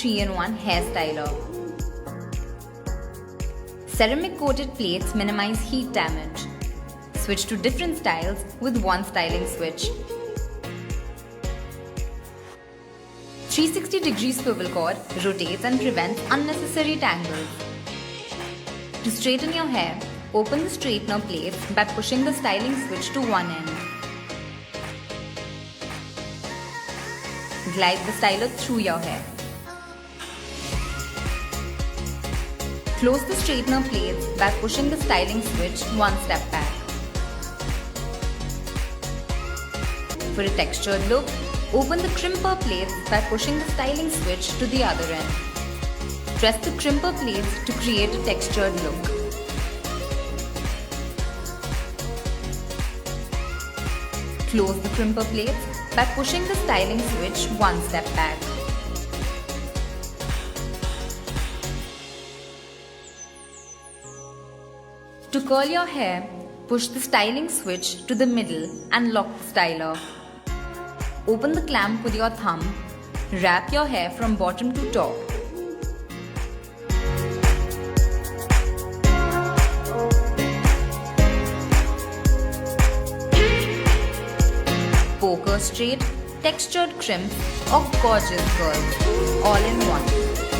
3-in-1 hair styler. Ceramic coated plates minimize heat damage. Switch to different styles with one styling switch. 360-degree swivel cord rotates and prevents unnecessary tangles. To straighten your hair, open the straightener plates by pushing the styling switch to one end. Glide the styler through your hair. Close the straightener plates by pushing the styling switch one step back. For a textured look, open the crimper plates by pushing the styling switch to the other end. Press the crimper plates to create a textured look. Close the crimper plates by pushing the styling switch one step back. To curl your hair, push the styling switch to the middle and lock the styler. Open the clamp with your thumb. Wrap your hair from bottom to top. Poker straight, textured crimp or gorgeous curls, all in one.